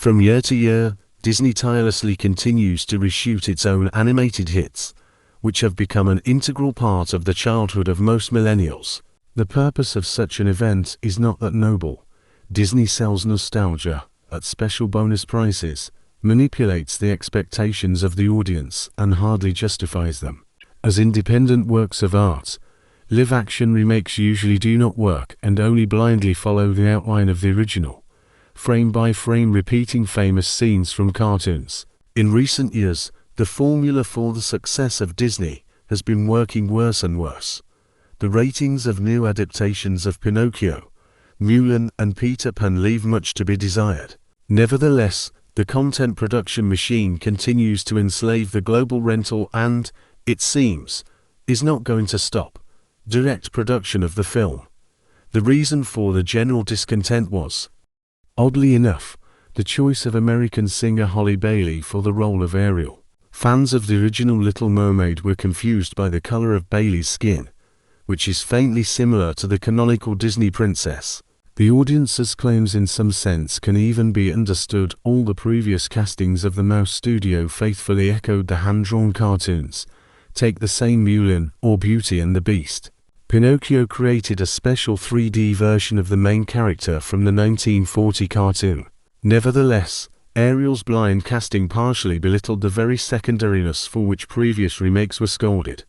From year to year, Disney tirelessly continues to reshoot its own animated hits, which have become an integral part of the childhood of most millennials. The purpose of such an event is not that noble. Disney sells nostalgia at special bonus prices, manipulates the expectations of the audience, and hardly justifies them. As independent works of art, live-action remakes usually do not work and only blindly follow the outline of the original, frame by frame repeating famous scenes from cartoons. In recent years, the formula for the success of Disney has been working worse and worse. The ratings of new adaptations of Pinocchio, Mulan, and Peter Pan leave much to be desired. Nevertheless, the content production machine continues to enslave the global rental and, it seems, is not going to stop. Direct production of the film. The reason for the general discontent was, oddly enough, the choice of American singer Halle Bailey for the role of Ariel. Fans of the original Little Mermaid were confused by the color of Bailey's skin, which is faintly similar to the canonical Disney princess. The audience's claims in some sense can even be understood. All the previous castings of the Mouse Studio faithfully echoed the hand-drawn cartoons. Take the same Mulan or Beauty and the Beast. Pinocchio created a special 3D version of the main character from the 1940 cartoon. Nevertheless, Ariel's blind casting partially belittled the very secondariness for which previous remakes were scolded,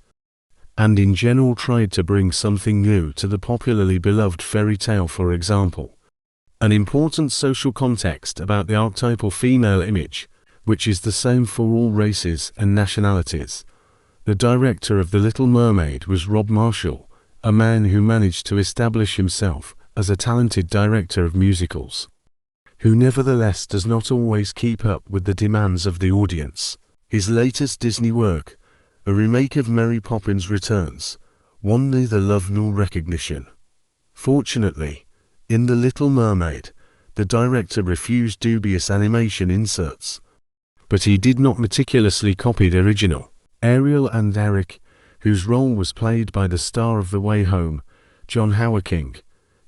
and in general tried to bring something new to the popularly beloved fairy tale. For example, an important social context about the archetypal female image, which is the same for all races and nationalities. The director of The Little Mermaid was Rob Marshall, a man who managed to establish himself as a talented director of musicals, who nevertheless does not always keep up with the demands of the audience. His latest Disney work, a remake of Mary Poppins Returns, won neither love nor recognition. Fortunately, in The Little Mermaid, the director refused dubious animation inserts, but he did not meticulously copy the original. Ariel and Eric, whose role was played by the star of The Way Home, John Houseking,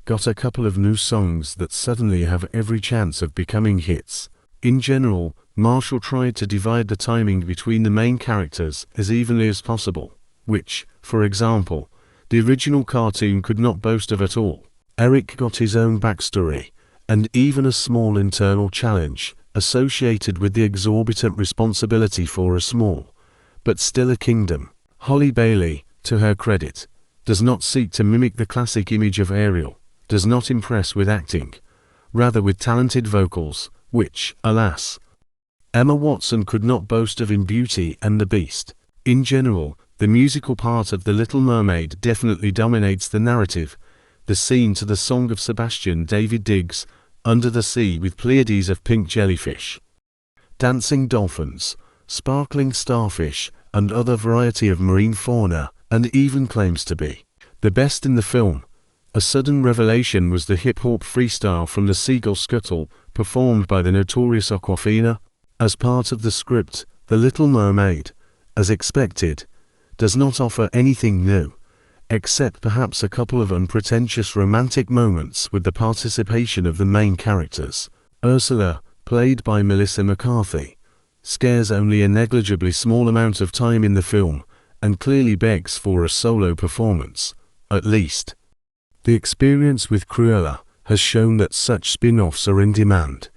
got a couple of new songs that suddenly have every chance of becoming hits. In general, Marshall tried to divide the timing between the main characters as evenly as possible, which, for example, the original cartoon could not boast of at all. Eric got his own backstory, and even a small internal challenge associated with the exorbitant responsibility for a small, but still a kingdom. Halle Bailey, to her credit, does not seek to mimic the classic image of Ariel, does not impress with acting, rather with talented vocals, which, alas, Emma Watson could not boast of in Beauty and the Beast. In general, the musical part of The Little Mermaid definitely dominates the narrative. The scene to the song of Sebastian David Diggs, Under the Sea with Pleiades of pink jellyfish, dancing dolphins, sparkling starfish, and other variety of marine fauna, and even claims to be the best in the film. A sudden revelation was the hip-hop freestyle from the Seagull Scuttle, performed by the notorious Aquafina. As part of the script, The Little Mermaid, as expected, does not offer anything new, except perhaps a couple of unpretentious romantic moments with the participation of the main characters. Ursula, played by Melissa McCarthy, scares only a negligibly small amount of time in the film, and clearly begs for a solo performance, at least. The experience with Cruella has shown that such spin-offs are in demand.